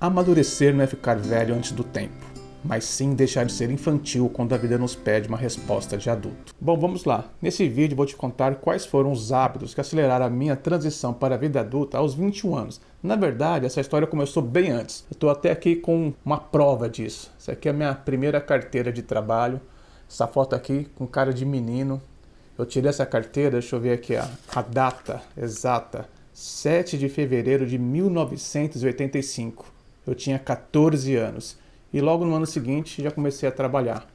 Amadurecer não é ficar velho antes do tempo, mas sim deixar de ser infantil quando a vida nos pede uma resposta de adulto. Bom, vamos lá. Nesse vídeo vou te contar quais foram os hábitos que aceleraram a minha transição para a vida adulta aos 21 anos. Na verdade, essa história começou bem antes. Eu estou até aqui com uma prova disso. Essa aqui é a minha primeira carteira de trabalho. Essa foto aqui com cara de menino. Eu tirei essa carteira, deixa eu ver aqui a data exata. 7 de fevereiro de 1985. Eu tinha 14 anos e logo no ano seguinte já comecei a trabalhar.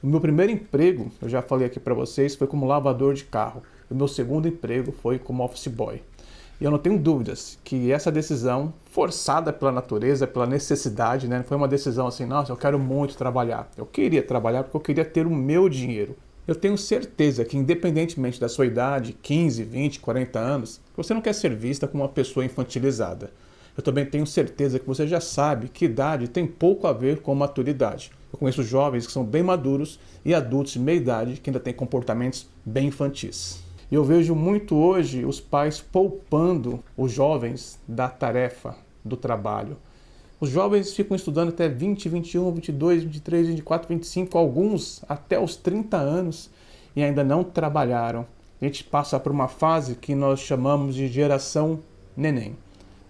O meu primeiro emprego, eu já falei aqui para vocês, foi como lavador de carro. O meu segundo emprego foi como office boy. E eu não tenho dúvidas que essa decisão, forçada pela natureza, pela necessidade, né? Não foi uma decisão assim, nossa, eu quero muito trabalhar. Eu queria trabalhar porque eu queria ter o meu dinheiro. Eu tenho certeza que, independentemente da sua idade, 15, 20, 40 anos, você não quer ser vista como uma pessoa infantilizada. Eu também tenho certeza que você já sabe que idade tem pouco a ver com maturidade. Eu conheço jovens que são bem maduros e adultos de meia idade que ainda têm comportamentos bem infantis. E eu vejo muito hoje os pais poupando os jovens da tarefa do trabalho. Os jovens ficam estudando até 20, 21, 22, 23, 24, 25, alguns até os 30 anos e ainda não trabalharam. A gente passa por uma fase que nós chamamos de geração neném.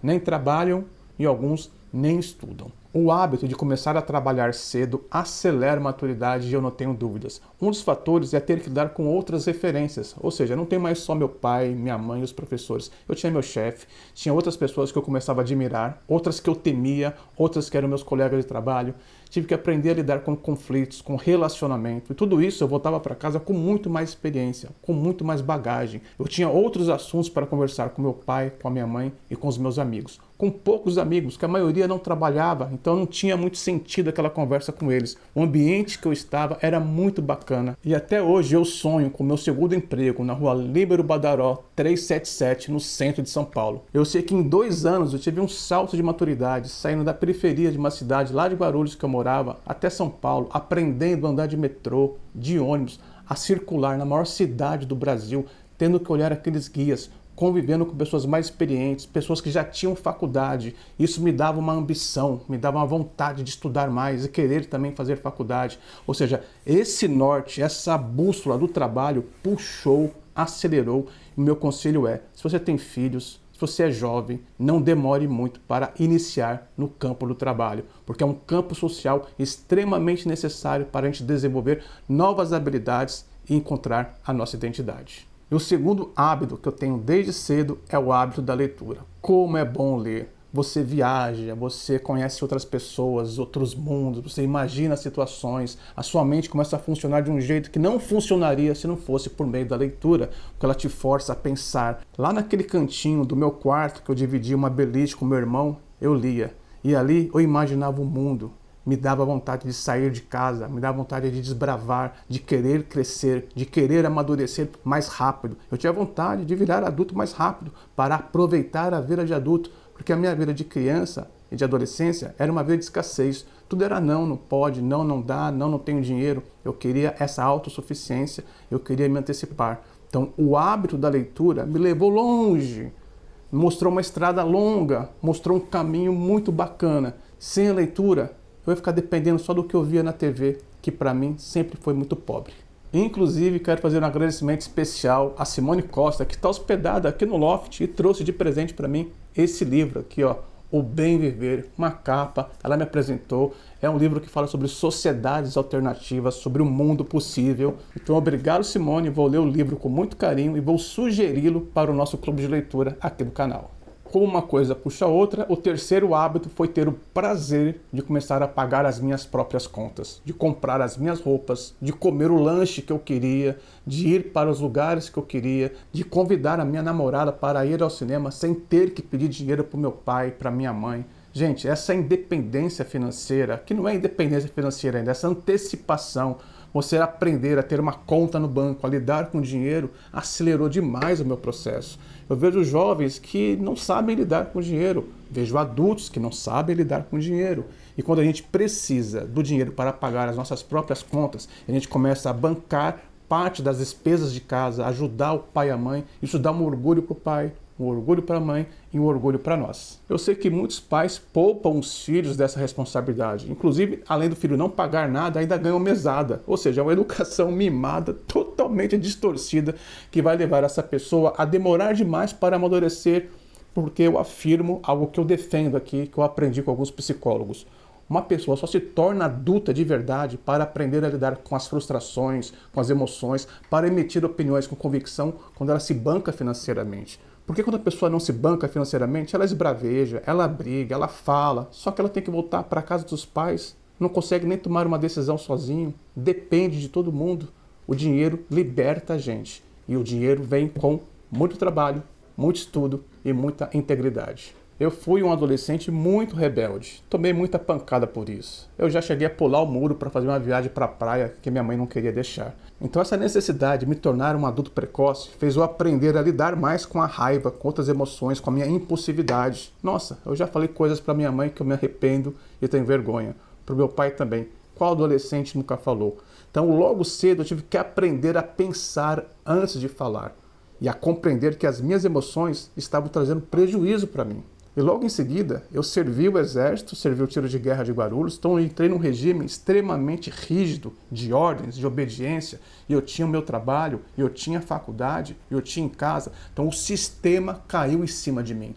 Nem trabalham e alguns nem estudam. O hábito de começar a trabalhar cedo acelera a maturidade e eu não tenho dúvidas. Um dos fatores é ter que lidar com outras referências, ou seja, não tem mais só meu pai, minha mãe e os professores. Eu tinha meu chefe, tinha outras pessoas que eu começava a admirar, outras que eu temia, outras que eram meus colegas de trabalho. Tive que aprender a lidar com conflitos, com relacionamento. E tudo isso eu voltava para casa com muito mais experiência, com muito mais bagagem. Eu tinha outros assuntos para conversar com meu pai, com a minha mãe e com os meus amigos. Com poucos amigos, que a maioria não trabalhava, então não tinha muito sentido aquela conversa com eles. O ambiente que eu estava era muito bacana. E até hoje eu sonho com o meu segundo emprego na rua Líbero Badaró 377, no centro de São Paulo. Eu sei que em 2 anos eu tive um salto de maturidade, saindo da periferia de uma cidade lá de Guarulhos que eu morava, até São Paulo, aprendendo a andar de metrô, de ônibus, a circular na maior cidade do Brasil, tendo que olhar aqueles guias, convivendo com pessoas mais experientes, pessoas que já tinham faculdade. Isso me dava uma ambição, me dava uma vontade de estudar mais e querer também fazer faculdade. Ou seja, esse norte, essa bússola do trabalho puxou, acelerou. E o meu conselho é, se você tem filhos, se você é jovem, não demore muito para iniciar no campo do trabalho, porque é um campo social extremamente necessário para a gente desenvolver novas habilidades e encontrar a nossa identidade. E o segundo hábito que eu tenho desde cedo é o hábito da leitura. Como é bom ler! Você viaja, você conhece outras pessoas, outros mundos, você imagina situações, a sua mente começa a funcionar de um jeito que não funcionaria se não fosse por meio da leitura, porque ela te força a pensar. Lá naquele cantinho do meu quarto, que eu dividia uma beliche com meu irmão, eu lia. E ali eu imaginava o mundo. Me dava vontade de sair de casa, me dava vontade de desbravar, de querer crescer, de querer amadurecer mais rápido. Eu tinha vontade de virar adulto mais rápido, para aproveitar a vida de adulto, porque a minha vida de criança e de adolescência era uma vida de escassez. Tudo era não, não pode, não, não dá, não, não tenho dinheiro. Eu queria essa autossuficiência, eu queria me antecipar. Então o hábito da leitura me levou longe, mostrou uma estrada longa, mostrou um caminho muito bacana. Sem a leitura, eu ia ficar dependendo só do que eu via na TV, que para mim sempre foi muito pobre. Inclusive, quero fazer um agradecimento especial a Simone Costa, que está hospedada aqui no Loft e trouxe de presente para mim esse livro aqui, ó, O Bem Viver, uma capa, ela me apresentou. É um livro que fala sobre sociedades alternativas, sobre o mundo possível. Então, obrigado, Simone, vou ler o livro com muito carinho e vou sugeri-lo para o nosso clube de leitura aqui do canal. Como uma coisa puxa a outra, o terceiro hábito foi ter o prazer de começar a pagar as minhas próprias contas, de comprar as minhas roupas, de comer o lanche que eu queria, de ir para os lugares que eu queria, de convidar a minha namorada para ir ao cinema sem ter que pedir dinheiro para o meu pai, para minha mãe. Gente, essa independência financeira, que não é independência financeira ainda, essa antecipação, você aprender a ter uma conta no banco, a lidar com dinheiro, acelerou demais o meu processo. Eu vejo jovens que não sabem lidar com dinheiro, vejo adultos que não sabem lidar com dinheiro. E quando a gente precisa do dinheiro para pagar as nossas próprias contas, a gente começa a bancar parte das despesas de casa, ajudar o pai e a mãe, isso dá um orgulho para o pai, um orgulho para a mãe e um orgulho para nós. Eu sei que muitos pais poupam os filhos dessa responsabilidade. Inclusive, além do filho não pagar nada, ainda ganham mesada. Ou seja, é uma educação mimada, totalmente distorcida, que vai levar essa pessoa a demorar demais para amadurecer, porque eu afirmo algo que eu defendo aqui, que eu aprendi com alguns psicólogos. Uma pessoa só se torna adulta de verdade para aprender a lidar com as frustrações, com as emoções, para emitir opiniões com convicção quando ela se banca financeiramente. Porque quando a pessoa não se banca financeiramente, ela esbraveja, ela briga, ela fala, só que ela tem que voltar para a casa dos pais, não consegue nem tomar uma decisão sozinho, depende de todo mundo. O dinheiro liberta a gente e o dinheiro vem com muito trabalho, muito estudo e muita integridade. Eu fui um adolescente muito rebelde, tomei muita pancada por isso. Eu já cheguei a pular o muro para fazer uma viagem para a praia que minha mãe não queria deixar. Então essa necessidade de me tornar um adulto precoce fez eu aprender a lidar mais com a raiva, com outras emoções, com a minha impulsividade. Nossa, eu já falei coisas para minha mãe que eu me arrependo e tenho vergonha. Para o meu pai também. Qual adolescente nunca falou? Então logo cedo eu tive que aprender a pensar antes de falar e a compreender que as minhas emoções estavam trazendo prejuízo para mim. E logo em seguida, eu servi o exército, servi o tiro de guerra de Guarulhos, então eu entrei num regime extremamente rígido de ordens, de obediência, e eu tinha o meu trabalho, eu tinha a faculdade, eu tinha em casa, então o sistema caiu em cima de mim.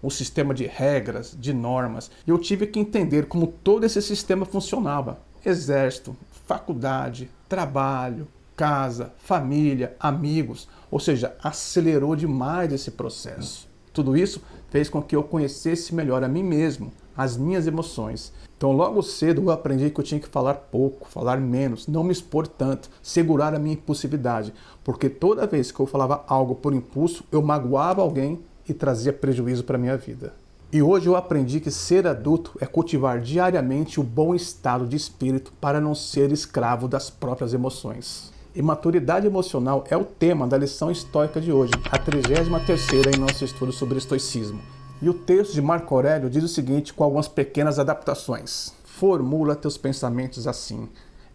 O sistema de regras, de normas, e eu tive que entender como todo esse sistema funcionava. Exército, faculdade, trabalho, casa, família, amigos, ou seja, acelerou demais esse processo. Tudo isso fez com que eu conhecesse melhor a mim mesmo, as minhas emoções. Então logo cedo eu aprendi que eu tinha que falar pouco, falar menos, não me expor tanto, segurar a minha impulsividade, porque toda vez que eu falava algo por impulso, eu magoava alguém e trazia prejuízo para a minha vida. E hoje eu aprendi que ser adulto é cultivar diariamente o bom estado de espírito para não ser escravo das próprias emoções. E maturidade emocional é o tema da lição estoica de hoje, a 33ª em nosso estudo sobre estoicismo. E o texto de Marco Aurélio diz o seguinte com algumas pequenas adaptações. Formula teus pensamentos assim.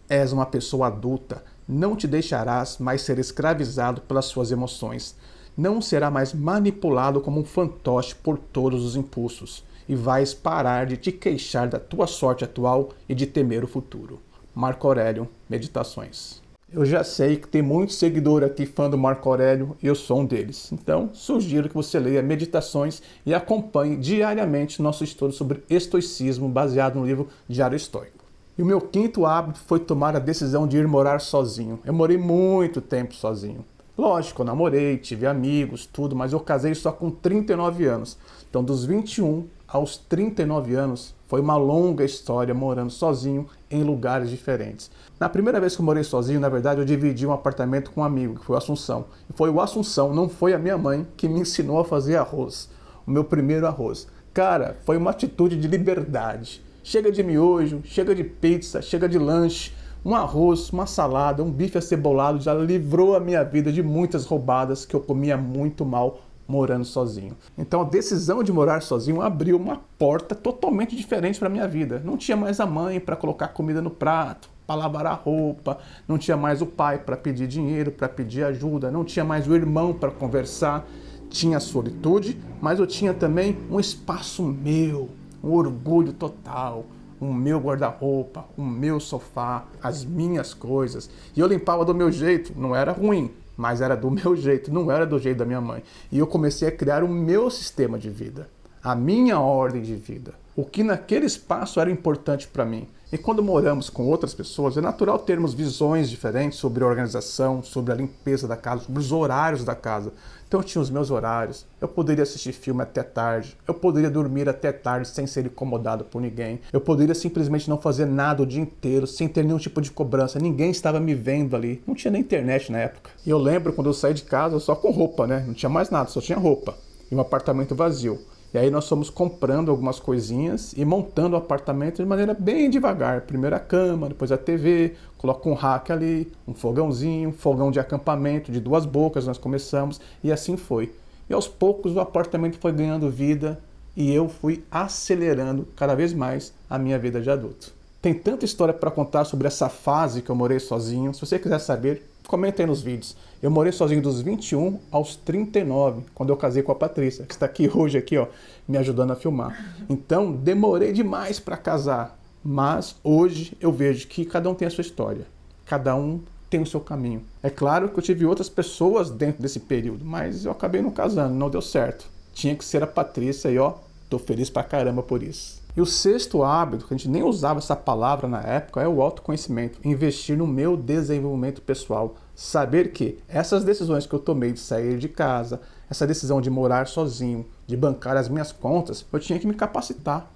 És uma pessoa adulta, não te deixarás mais ser escravizado pelas suas emoções. Não será mais manipulado como um fantoche por todos os impulsos. E vais parar de te queixar da tua sorte atual e de temer o futuro. Marco Aurélio, Meditações. Eu já sei que tem muito seguidor aqui fã do Marco Aurélio e eu sou um deles. Então, sugiro que você leia Meditações e acompanhe diariamente nosso estudo sobre estoicismo baseado no livro Diário Estoico. E o meu quinto hábito foi tomar a decisão de ir morar sozinho. Eu morei muito tempo sozinho. Lógico, eu namorei, tive amigos, tudo, mas eu casei só com 39 anos. Então, dos 21 aos 39 anos, foi uma longa história morando sozinho em lugares diferentes. Na primeira vez que eu morei sozinho, na verdade, eu dividi um apartamento com um amigo, que foi o Assunção. E foi o Assunção, não foi a minha mãe, que me ensinou a fazer arroz. O meu primeiro arroz. Cara, foi uma atitude de liberdade. Chega de miojo, chega de pizza, chega de lanche. Um arroz, uma salada, um bife acebolado já livrou a minha vida de muitas roubadas que eu comia muito mal morando sozinho. Então a decisão de morar sozinho abriu uma porta totalmente diferente para a minha vida. Não tinha mais a mãe para colocar comida no prato, para lavar a roupa, não tinha mais o pai para pedir dinheiro, para pedir ajuda, não tinha mais o irmão para conversar. Tinha solitude, mas eu tinha também um espaço meu, um orgulho total. O meu guarda-roupa, o meu sofá, as minhas coisas. E eu limpava do meu jeito, não era ruim, mas era do meu jeito, não era do jeito da minha mãe. E eu comecei a criar o meu sistema de vida, a minha ordem de vida, o que naquele espaço era importante para mim. E quando moramos com outras pessoas, é natural termos visões diferentes sobre a organização, sobre a limpeza da casa, sobre os horários da casa. Então eu tinha os meus horários, eu poderia assistir filme até tarde, eu poderia dormir até tarde sem ser incomodado por ninguém, eu poderia simplesmente não fazer nada o dia inteiro, sem ter nenhum tipo de cobrança, ninguém estava me vendo ali, não tinha nem internet na época. E eu lembro quando eu saí de casa só com roupa, né? Não tinha mais nada, só tinha roupa e um apartamento vazio. E aí nós fomos comprando algumas coisinhas e montando o apartamento de maneira bem devagar. Primeiro a cama, depois a TV, coloca um rack ali, um fogãozinho, um fogão de acampamento de 2 bocas nós começamos e assim foi. E aos poucos o apartamento foi ganhando vida e eu fui acelerando cada vez mais a minha vida de adulto. Tem tanta história para contar sobre essa fase que eu morei sozinho. Se você quiser saber, Comenta aí nos vídeos. Eu morei sozinho dos 21 aos 39, quando eu casei com a Patrícia, que está aqui hoje, aqui, ó, me ajudando a filmar. Então, demorei demais para casar, mas hoje eu vejo que cada um tem a sua história, cada um tem o seu caminho. É claro que eu tive outras pessoas dentro desse período, mas eu acabei não casando, não deu certo. Tinha que ser a Patrícia e ó, tô feliz pra caramba por isso. E o sexto hábito, que a gente nem usava essa palavra na época, é o autoconhecimento. Investir no meu desenvolvimento pessoal. Saber que essas decisões que eu tomei de sair de casa, essa decisão de morar sozinho, de bancar as minhas contas, eu tinha que me capacitar.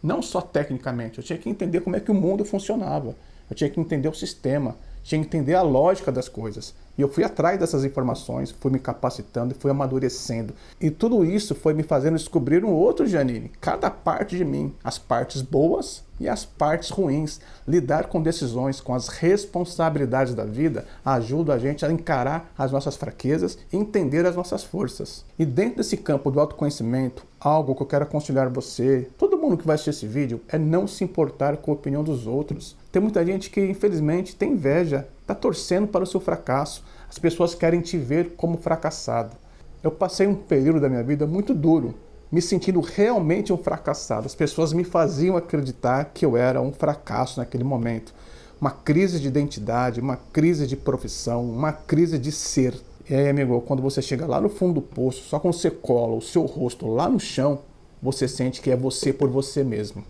Não só tecnicamente, eu tinha que entender como é que o mundo funcionava. Eu tinha que entender o sistema, tinha que entender a lógica das coisas. E eu fui atrás dessas informações, fui me capacitando, fui amadurecendo. E tudo isso foi me fazendo descobrir um outro Janine, cada parte de mim, as partes boas e as partes ruins. Lidar com decisões, com as responsabilidades da vida, ajuda a gente a encarar as nossas fraquezas e entender as nossas forças. E dentro desse campo do autoconhecimento, algo que eu quero aconselhar você, todo mundo que vai assistir esse vídeo, é não se importar com a opinião dos outros. Tem muita gente que, infelizmente, tem inveja, está torcendo para o seu fracasso. As pessoas querem te ver como fracassado. Eu passei um período da minha vida muito duro, me sentindo realmente um fracassado. As pessoas me faziam acreditar que eu era um fracasso naquele momento. Uma crise de identidade, uma crise de profissão, uma crise de ser. E aí, amigo, quando você chega lá no fundo do poço, só quando você cola o seu rosto lá no chão, você sente que é você por você mesmo.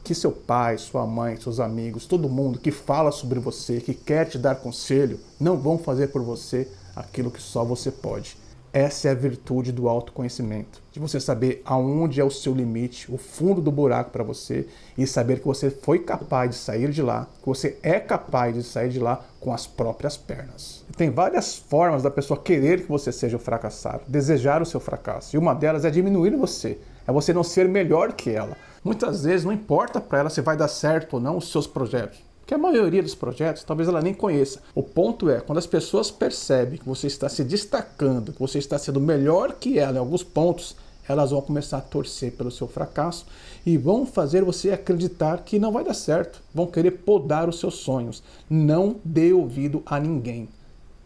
Que seu pai, sua mãe, seus amigos, todo mundo que fala sobre você, que quer te dar conselho, não vão fazer por você aquilo que só você pode. Essa é a virtude do autoconhecimento, de você saber aonde é o seu limite, o fundo do buraco para você e saber que você foi capaz de sair de lá, que você é capaz de sair de lá com as próprias pernas. Tem várias formas da pessoa querer que você seja um fracassado, desejar o seu fracasso, e uma delas é diminuir você, é você não ser melhor que ela. Muitas vezes não importa para ela se vai dar certo ou não os seus projetos, porque a maioria dos projetos talvez ela nem conheça. O ponto é, quando as pessoas percebem que você está se destacando, que você está sendo melhor que ela em alguns pontos, elas vão começar a torcer pelo seu fracasso e vão fazer você acreditar que não vai dar certo, vão querer podar os seus sonhos. Não dê ouvido a ninguém,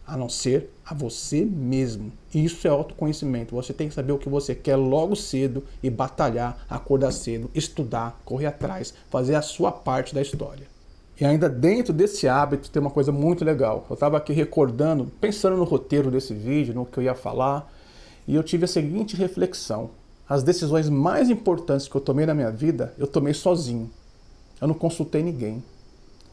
a não ser a você mesmo. Isso é autoconhecimento. Você tem que saber o que você quer logo cedo e batalhar, acordar cedo, estudar, correr atrás, fazer a sua parte da história. E ainda dentro desse hábito tem uma coisa muito legal. Eu estava aqui recordando, pensando no roteiro desse vídeo, no que eu ia falar, e eu tive a seguinte reflexão. As decisões mais importantes que eu tomei na minha vida, eu tomei sozinho. Eu não consultei ninguém.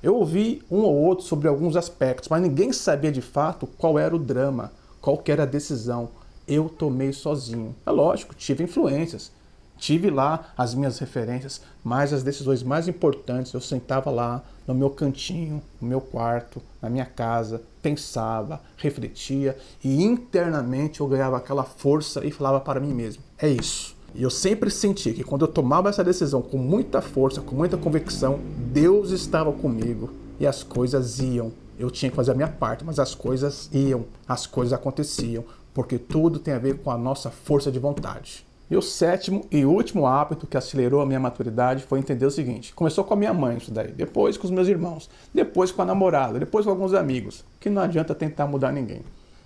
Eu ouvi um ou outro sobre alguns aspectos, mas ninguém sabia de fato qual era o drama, qual que era a decisão. Eu tomei sozinho. É lógico, tive influências. Tive lá as minhas referências, mas as decisões mais importantes eu sentava lá no meu cantinho, no meu quarto, na minha casa, pensava, refletia e internamente eu ganhava aquela força e falava para mim mesmo, é isso. E eu sempre senti que quando eu tomava essa decisão com muita força, com muita convicção, Deus estava comigo e as coisas iam. Eu tinha que fazer a minha parte, mas as coisas iam, as coisas aconteciam, porque tudo tem a ver com a nossa força de vontade. E o sétimo e último hábito que acelerou a minha maturidade foi entender o seguinte. Começou com a minha mãe isso daí, depois com os meus irmãos, depois com a namorada, depois com alguns amigos. Que não adianta tentar mudar ninguém.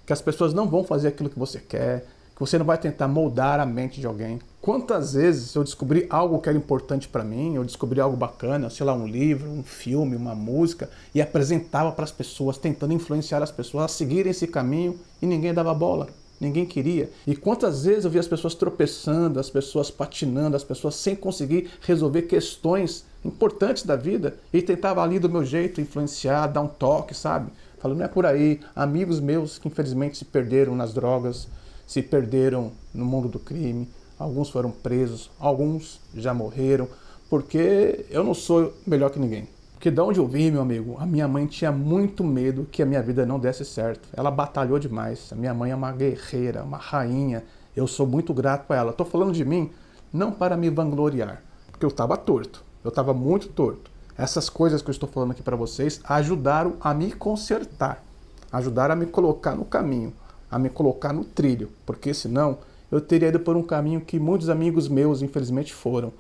Que as pessoas não vão fazer aquilo que você quer, que você não vai tentar moldar a mente de alguém. Quantas vezes eu descobri algo que era importante para mim, eu descobri algo bacana, sei lá, um livro, um filme, uma música, e apresentava para as pessoas, tentando influenciar as pessoas a seguirem esse caminho e ninguém dava bola. Ninguém queria. E quantas vezes eu vi as pessoas tropeçando, as pessoas patinando, as pessoas sem conseguir resolver questões importantes da vida e tentava ali do meu jeito influenciar, dar um toque, sabe? Falando, não é por aí. Amigos meus que infelizmente se perderam nas drogas, se perderam no mundo do crime, alguns foram presos, alguns já morreram, porque eu não sou melhor que ninguém. Porque de onde eu vim, meu amigo, a minha mãe tinha muito medo que a minha vida não desse certo. Ela batalhou demais. A minha mãe é uma guerreira, uma rainha. Eu sou muito grato a ela. Estou falando de mim não para me vangloriar, porque eu estava torto. Eu estava muito torto. Essas coisas que eu estou falando aqui para vocês ajudaram a me consertar, ajudaram a me colocar no caminho, a me colocar no trilho, porque senão eu teria ido por um caminho que muitos amigos meus, infelizmente, foram.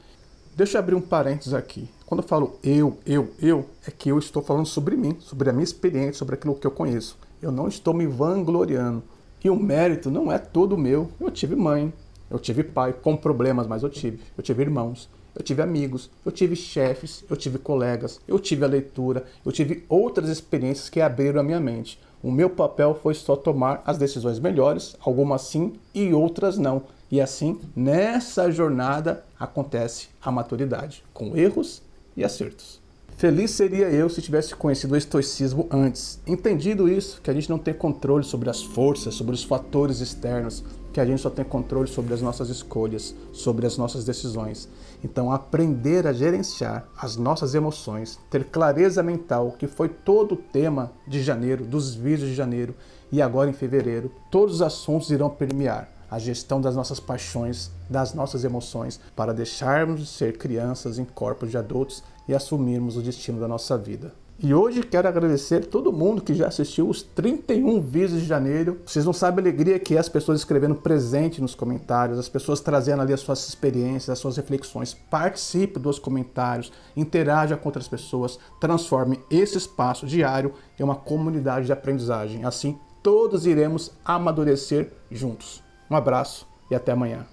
Deixa eu abrir um parênteses aqui. Quando eu falo eu, é que eu estou falando sobre mim, sobre a minha experiência, sobre aquilo que eu conheço. Eu não estou me vangloriando. E o mérito não é todo meu. Eu tive mãe, eu tive pai com problemas, mas eu tive. Eu tive irmãos, eu tive amigos, eu tive chefes, eu tive colegas, eu tive a leitura, eu tive outras experiências que abriram a minha mente. O meu papel foi só tomar as decisões melhores, algumas sim e outras não. E assim, nessa jornada, acontece a maturidade, com erros e acertos. Feliz seria eu se tivesse conhecido o estoicismo antes. Entendido isso, que a gente não tem controle sobre as forças, sobre os fatores externos, que a gente só tem controle sobre as nossas escolhas, sobre as nossas decisões. Então, aprender a gerenciar as nossas emoções, ter clareza mental, que foi todo o tema de janeiro, dos vídeos de janeiro e agora em fevereiro, todos os assuntos irão permear a gestão das nossas paixões, das nossas emoções, para deixarmos de ser crianças em corpos de adultos e assumirmos o destino da nossa vida. E hoje quero agradecer todo mundo que já assistiu os 31 vídeos de janeiro. Vocês não sabem a alegria que é as pessoas escrevendo presente nos comentários, as pessoas trazendo ali as suas experiências, as suas reflexões. Participe dos comentários, interaja com outras pessoas, transforme esse espaço diário em uma comunidade de aprendizagem. Assim, todos iremos amadurecer juntos. Um abraço e até amanhã.